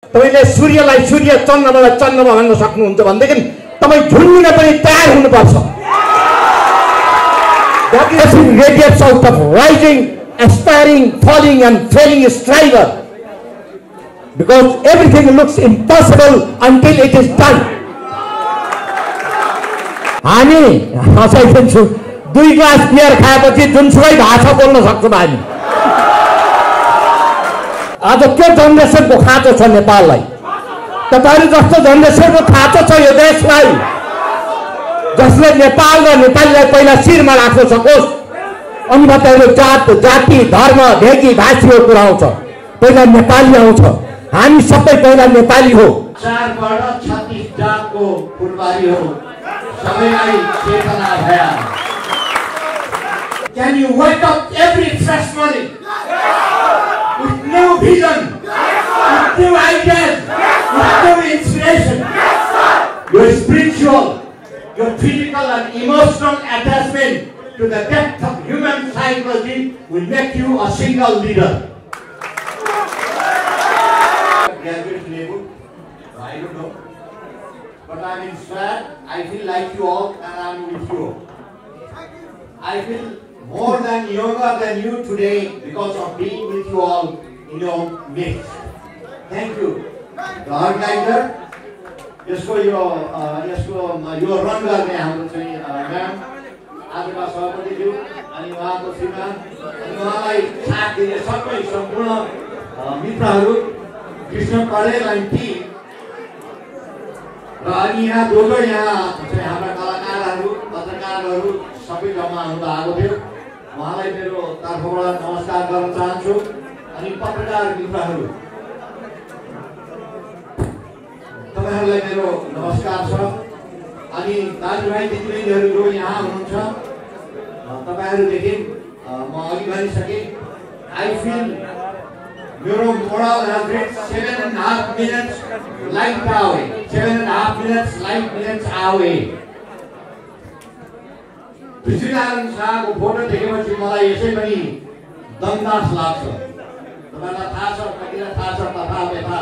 तपाईले सूर्यलाई सूर्य, चन्द्रमालाई चन्द्रमा भन्न सक्नुहुन्छ भनेदेखि तपाई झुन्डिन पनि तयार हुनुपर्छ। That is in radiance out of rising, aspiring, falling and failing striver. Because everything looks impossible until it is done. हामी हँसाइदिन्छु 2 ग्लास बियर खाएपछि जुनसुकै भाषा बोल्न सक्छौँ हामी। आज त्यो जनरेसनको खाँचो छ नेपाललाई। तपाईहरु जस्तो जनरेसनको खाँचो छ यो देशलाई, जसले नेपाल र नेपालीलाई पहिला शिरमा राख्न सकोस्। अनि मात्र जात जाति धर्म भेगी भाषीको कुरा आउँछ, पहिला नेपाली आउँछ। हामी सबै पहिला नेपाली हो। 4 वर्ग 36 जातको फुलबारी हो, सबैलाई चेतना भया। Can you wake up every fresh morning with new vision, with new ideas, with new inspiration? Your spiritual, your physical and emotional attachment to the depth of human psychology will make you a single leader. Graduate level, I don't know, but I'm inspired. I feel like you all and I'm with you. I feel more than younger than you today because of being with you all in your midst. Thank you. The organizer, यसको यो run गर्ने हाम्रो चाहिँ ma'am आजका सभापतिज्यू अनि उहाँको श्रीमान अनि उहाँलाई साथ दिने सबै सम्पूर्ण मित्रहरू, कृष्ण पढेल अनि टिम र अनि यहाँ दोजो यहाँ चाहिँ हाम्रा कलाकारहरू पत्रकारहरू सबै जम्मा हुँदा आएको थियो। उहाँलाई मेरो तर्फबाट नमस्कार गर्न चाहन्छु। अनि पत्रकार मित्रहरू तपाईहरुलाई मेरो नमस्कार छ। अनि दाजुभाइ दिदीबहिनीहरू जो यहाँ हुनुहुन्छ तपाईहरुदेखि म अघि भनिसके आई फिल मेरो moral has reached 7.5 minutes light away, 7.5 minutes light minutes away. Prithvinarayan शाहको फोटो देखेपछि मलाई यसै पनि दमदास लाग्छ। तपाईलाई थाहा छ, कतिलाई थाहा छ, कथा व्यथा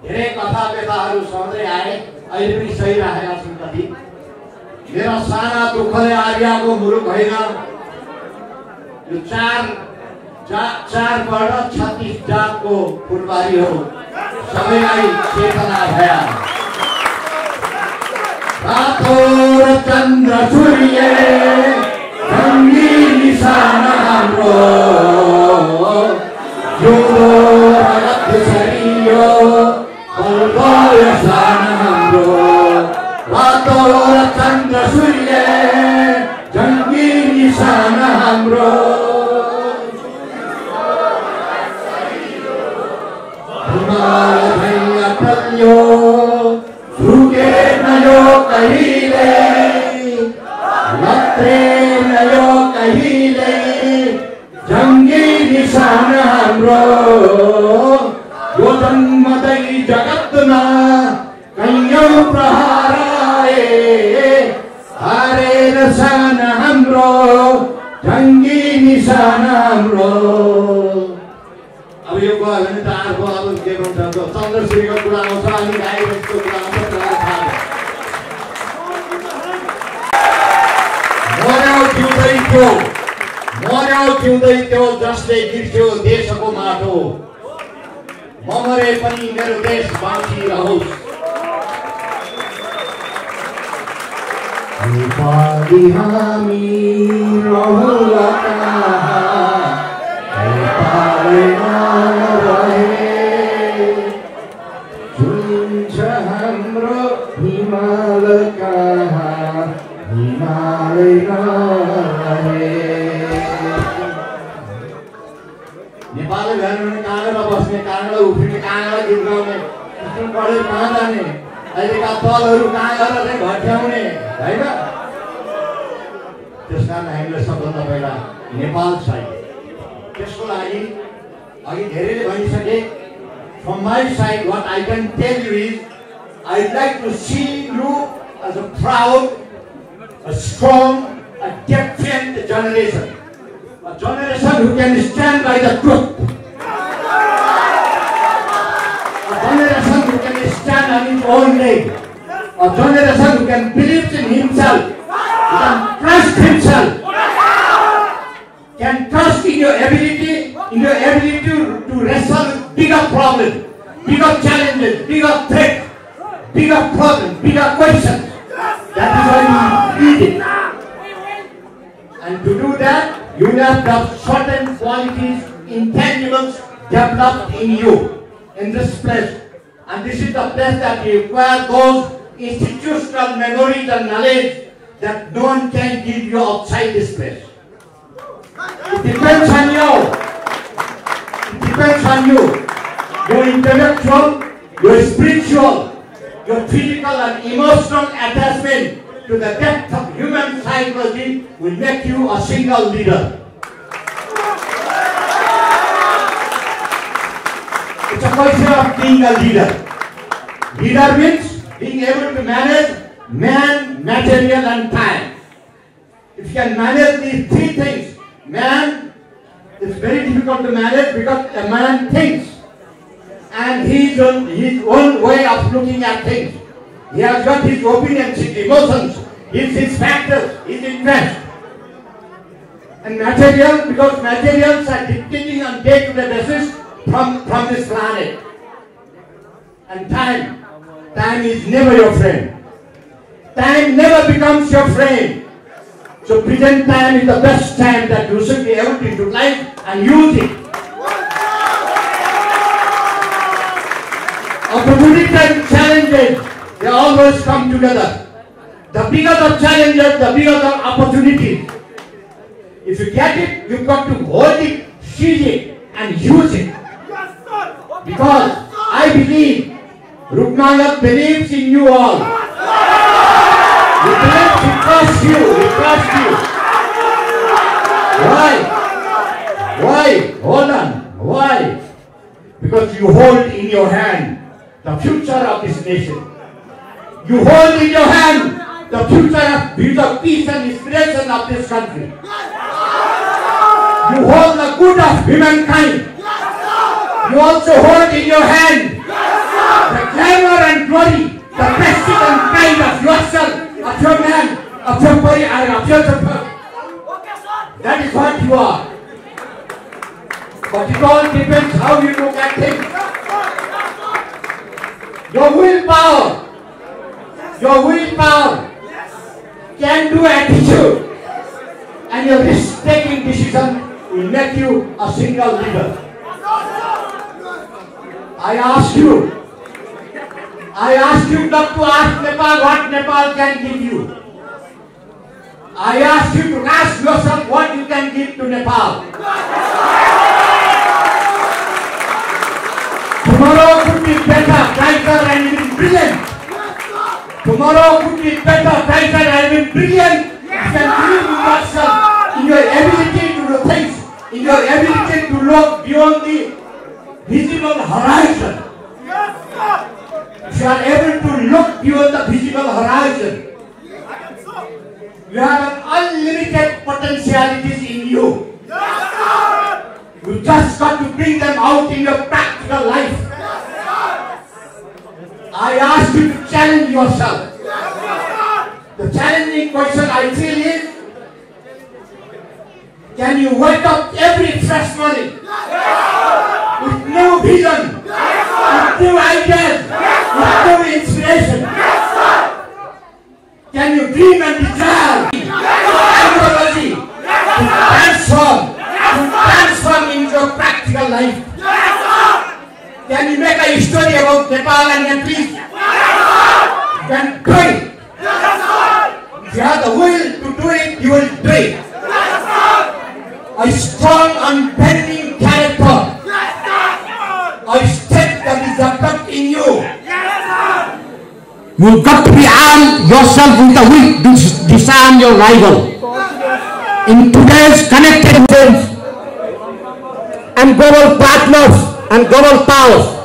धेरै कथा व्यथाहरू सधैँ आए, अहिले पनि सही राखेका छन् कति। मेरो साना दुःखले आर्याको मुलुक होइन, यो 4 वर्ग 36 जातको फुलबारी हो, सबैलाई चेतना भया। रातो र चन्द्र सूर्य रङ्गी निशान हाम्रो, यो रगत शरीर बलबल शान हाम्रो। रातो र चन्द्र सूर्य रङ्गी निशान हाम्रो, हिमाल भैया टल्यो झुकेन यो कहिले, लत्रेन यो कहिले जङ्गी निशान हाम्रो। यो जन्मदै जगतमा कैयौं प्रहार आए, हारेर शान हाम्रो जङ्गी निशान हाम्रो। अब यो गयो भने त अर्को अब के भन्छ चन्द्रश्रीको कुरा आउँछ अनि गाईको कुरा आउँछ। मर्याउ जिउँदै त्यो जसले गिर्छ्यो देशको माटो, म मरे पनि मेरो देश बाँचिरहोस्। नेपाली हामी रहौँला कहाँ, नेपाली नरहे जुन्छ हाम्रो हिमाल कहाँ, हिमालय नरहे। नेपाली भएर काँगडा बस्ने, काँगडा उफ्रिने, काँगडा गीत गाउने, कृष्ण पढेर कहाँ जाने, अहिलेका दलहरू कहाँ गएर चाहिँ भट्याउने होइन। त्यस कारण हामीले सबभन्दा पहिला नेपाल चाहियो। त्यसको लागि अघि धेरैले भनिसके, from my side what I can tell you is I'd like to see you as a proud, a strong, a defiant generation. A generation who can stand by the truth. A on his own leg. A generation who can believe in himself, who can trust himself, can trust in your ability, to wrestle with bigger problems, bigger challenges, bigger threats, bigger problems, bigger questions. That is why you need it. And to do that, you have to have certain qualities, intangibles developed in you, in this place. And this is the place that requires those institutional memories and knowledge that no one can give you outside this place. It depends on you. It depends on you. Your intellectual, your spiritual, your physical and emotional attachment to the depth of human psychology will make you a single leader. It's a question of being a leader. Leader means being able to manage man, material and time. If you can manage these three things, man, it's very difficult to manage because a man thinks. And his own way of looking at things. He has got his opinions, his emotions, his factors, his interest. And material, because materials are dictating on day-to-day basis from this planet. And time is never your friend. Time never becomes your friend. So present time is the best time that you should be able to utilize and use it. Opportunities and challenges, they always come together. The bigger the challenges, the bigger the opportunities. If you get it, you've got to hold it, seize it, and use it. Because I believe, Rukmana believes in you all. He believes, he trusts you, he trusts you. Why? Why? Hold on. Why? Because you hold in your hand the future of this nation. You hold in your hand the future of peace and inspiration of this country. You hold the good of humankind. You also hold in your hand the glamour and glory, the prestige and pride of yourself, of your man, of your body, and of your person. That is what you are. But it all depends how you look at things. Your willpower can do attitude, and your risk-taking decision will make you a single leader. I ask you not to ask Nepal what Nepal can give you. I ask you to ask yourself what you can give to Nepal. Tomorrow could be better, brighter and even brilliant. Tomorrow could be better, brighter and even brilliant. You can believe in yourself, in your ability to do things, in your ability to look beyond the visible horizon. If you are able to look beyond the visible horizon, you have an unlimited potentialities in you. You just got to bring them out in your practical life. I ask you to challenge yourself. The challenging question I feel is, can you wake up every fresh morning with new vision, with new ideas, with new inspiration? Can you dream and desire ideology to transform into your practical life? Can you make a story about Nepal and Nepalese? You can do it. If you have the will to do it, you will do it. A strong, unbending character. A strength that is developed in you. You've got to be armed yourself with the will to disarm your rival. In today's connected world and global partners and global powers.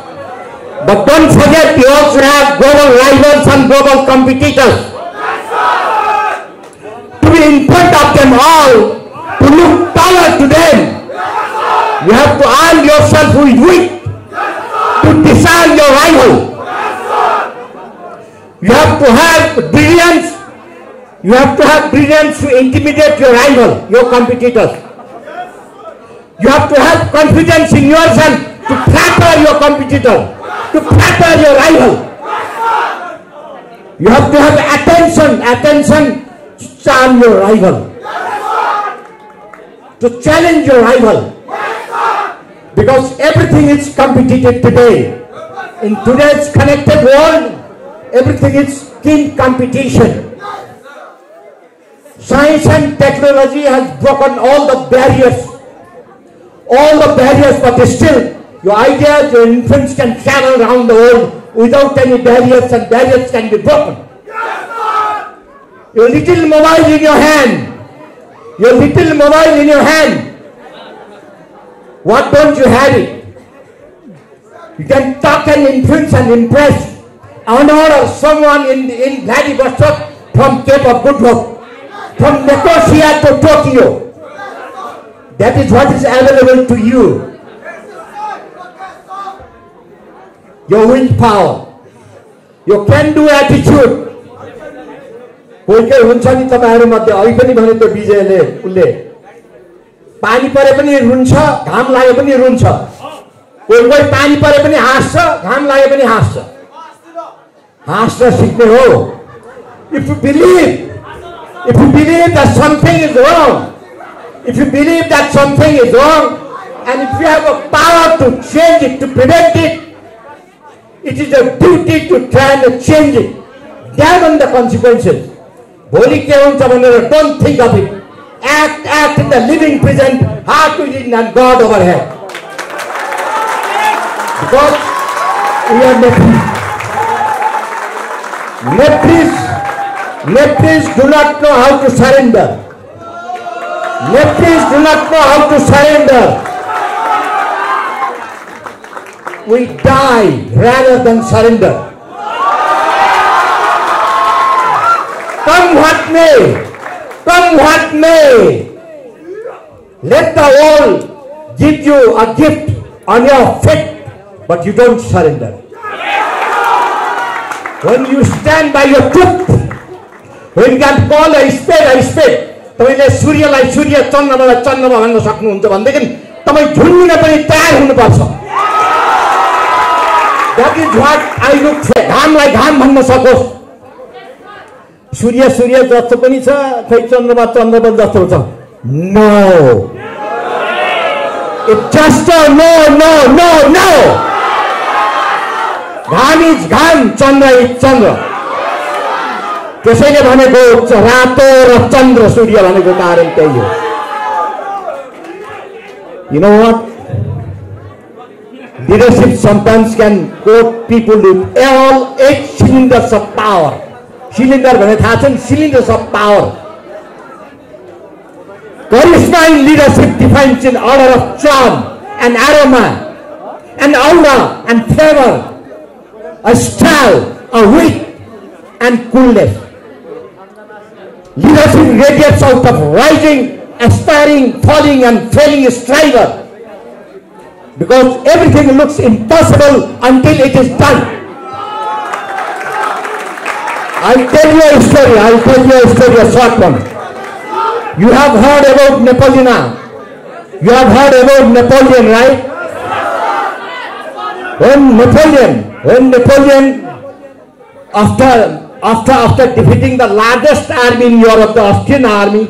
But don't forget, you also have global rivals and global competitors. To be in front of them all, to look taller to them, you have to arm yourself with wit to disarm your rival. brilliance. You have to have brilliance to intimidate your rival, your competitors. You have to have confidence in yourself to flatter your competitor, to flatter your rival. You have to have attention to charm your rival, to challenge your rival. Because everything is competitive today. In today's connected world, everything is keen competition. Science and technology has broken all the barriers, but still your ideas, your influence can travel around the world without any barriers, and barriers can be broken. Your little mobile in your hand, what don't you have it? You can talk and influence and impress, honor someone in Vladivostok from Cape of Good Hope, from Nicosia to Tokyo. That is what is available to you. Your willpower, your can-do attitude. कोही हुन्छ नि तपाईहरु मध्ये अघि पनि भने त्यो विजयले उले पानी परे पनि रुन्छ, घाम लागे पनि रुन्छ। कोही पानी परे पनि हाँस्छ, घाम लागे पनि हाँस्छ। हाँस्न सिक्ने हो। If you believe that something is wrong, and if you have a power to change it, to prevent it, it is your duty to try and change it. Damn on the consequences. Don't think of it. Act in the living present, heart within and God overhead. Because we are Nepalese do not know how to surrender. We die rather than surrender. Come what may, let the world give you a gift on your feet, but you don't surrender. When you stand by your truth, when you can call a spade, तपाईले सूर्यलाई सूर्य, चन्द्रमालाई चन्द्रमा भन्न सक्नुहुन्छ भनेदेखि तपाई झुन्डिन पनि तयार हुनुपर्छ। That is what I look for. घामलाई घाम भन्न सकोस्। सूर्य जस्तो पनि छ, खै चन्द्रमा जस्तो छ। No. It's just a no. घाम is घाम, चन्द्र is चन्द्र। त्यसैले भनेको रातो र चन्द्र सूर्य भनेको कारण त्यही हो। You know what? Leadership sometimes can coat people with all 8 cylinders of power. Cylinder भने थाहा छ नि, cylinders of power. Charisma in leadership defines in order of charm and aroma and aura and flavor, a style, a wit and coolness. Leadership radiates out of rising, aspiring, falling and failing striver. Because everything looks impossible until it is done. I'll tell you a story, a short one. You have heard about Napoleon. Right? When Napoleon, after defeating the largest army in Europe, the Austrian army,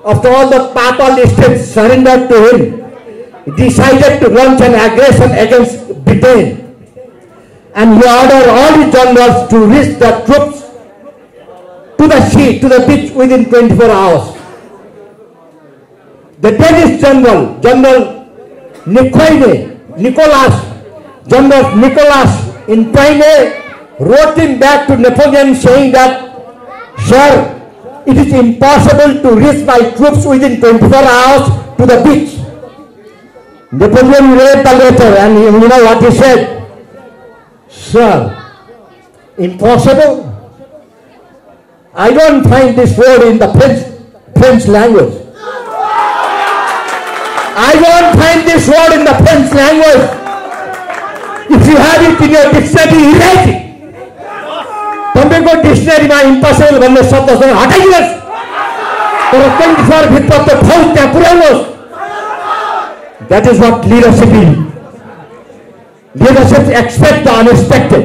after all the papal estates surrendered to him, he decided to launch an aggression against Britain. And he ordered all his generals to reach the troops to the sea, to the beach within 24 hours. The Danish General Nicholas in Paine wrote him back to Napoleon saying that, "Sir, it is impossible to reach my troops within 24 hours to the beach." Napoleon read the letter and you know what he said? "Sir, impossible? I don't find this word in the French language. If you have it in your dictionary, erase it. तपाईँको डिक्सनरीमा impossible भन्ने शब्द चाहिँ हटाइदिनुहोस्, तर 24 भित्र त्यो फौज त्यहाँ पुर्याउनुहोस्। That is what leadership is. Leadership expect the unexpected.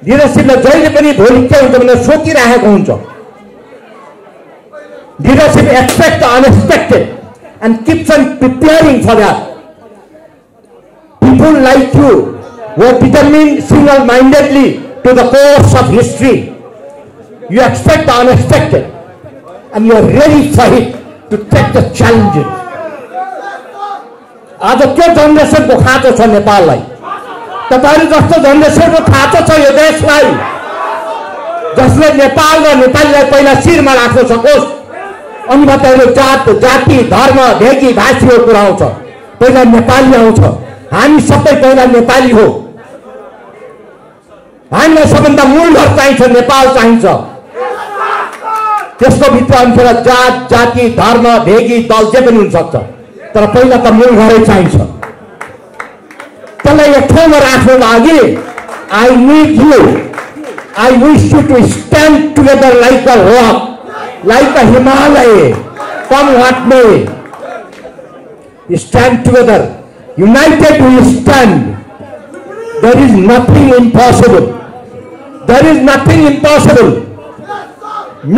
लिडरसिपले जहिले पनि भोलि के हुन्छ भनेर सोचिरहेको हुन्छ। Leadership expect the unexpected and keeps on preparing for that. People like you were determined single-mindedly to the course of history. You expect the unexpected and you are ready for it to take the challenges. आज त्यो जनरेसनको खाँचो छ नेपाललाई। तपाईहरु जस्तो जनरेसनको खाँचो छ यो देशलाई, जसले नेपाल र नेपालीलाई पहिला शिरमा राख्न सकोस्। अनि बताइलो जात जाति धर्म भेगी भाषीको कुरा आउँछ, पहिला नेपाली आउँछ। हामी सबै पहिला नेपाली हो। हामीलाई सबभन्दा मूल घर चाहिन्छ, नेपाल चाहिन्छ। त्यसको भित्र अन्तर जात जाति धर्म भेगी दल जे पनि हुन सक्छ, तर पहिला त मूल घरै चाहिन्छ। त्यसलाई एक ठाउँमा राख्नको लागि I need you, I wish you to stand together like a rock, like a Himalaya, come what may. Stand together, united we stand. There is nothing impossible. There is nothing impossible.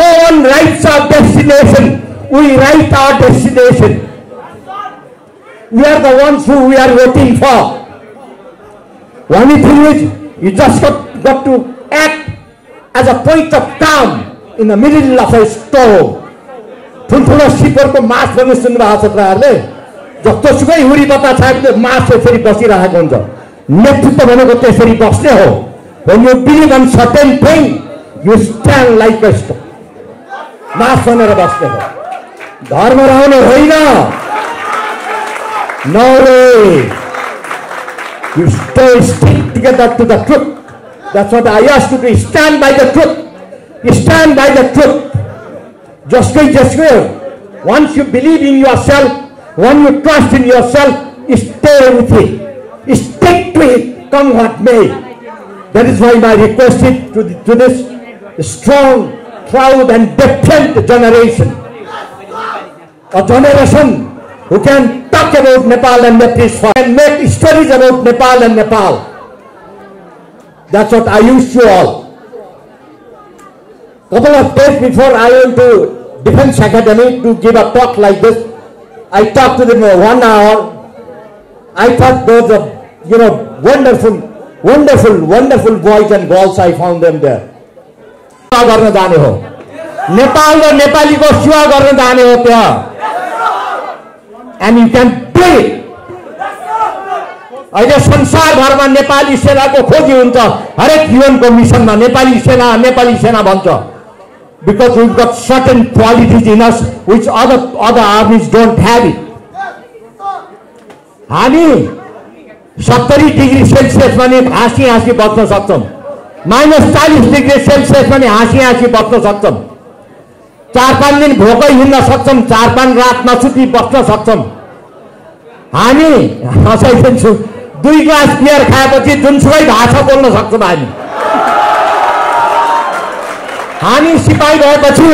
No one writes our destination, we write our destination. We are the ones who we are waiting for. One thing is, you just got to act as a point of calm in the middle of a storm. ठुल्ठुलो सिपरको मास पनि सुन्नुभएको छ तपाईँहरूले। जस्तोसुकै हुरी बताछाको मास यसरी बसिरहेको हुन्छ। नेतृत्व भनेको त्यसरी बस्ने हो। When you believe in certain thing, you stand like a stone. मास बनेर बस्ने हो। धर्म रहने होइन। No way. You stick together to the truth. That's what I asked you to stand by the truth. Stand by the truth. Just go. Once you believe in yourself, when you trust in yourself, stay with it. Stick to it, come what may. That is why my request is to this strong, proud and defiant generation. A generation who can talk about Nepal and Nepalese and make stories about Nepal and Nepal. That's what I wish you all. Couple of days before I went to Defense Academy to give a talk like this, I talked to them for 1 hour. I thought those are, wonderful boys and girls. I found them there. गर्न जाने हो, नेपाल र नेपालीको सेवा गर्न जाने हो त्यहाँ। And you can do it. अहिले संसारभरमा नेपाली सेनाको खोजी हुन्छ। हरेक जीवनको मिसनमा नेपाली सेना भन्छ। Because we've got certain qualities in us which other armies don't have it. हामी 70 डिग्री सेल्सियसमा नि हाँसी बस्न सक्छौं। -40 डिग्री सेल्सियसमा नि हाँसी बस्न सक्छौं। 4-5 दिन भोकै हिँड्न सक्छौं, 4-5 रात नसुती बस्न सक्छौं। हामी हँसाइदिन्छु, 2 ग्लास बियर खाएपछि जुनसुकै भाषा बोल्न सक्छौं। हामी सिपाही भएपछि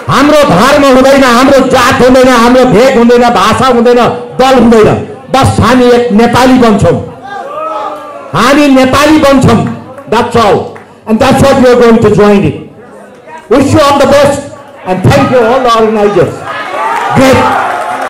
हाम्रो धर्म हुँदैन, हाम्रो जात हुँदैन, हाम्रो भेग हुँदैन, भाषा हुँदैन, दल हुँदैन। बस हामी एक नेपाली बन्छौं। हामी Nepali बन्छौं। That's all. And that's what we are going to join it. Wish you all the best and thank you all the organizers. Great.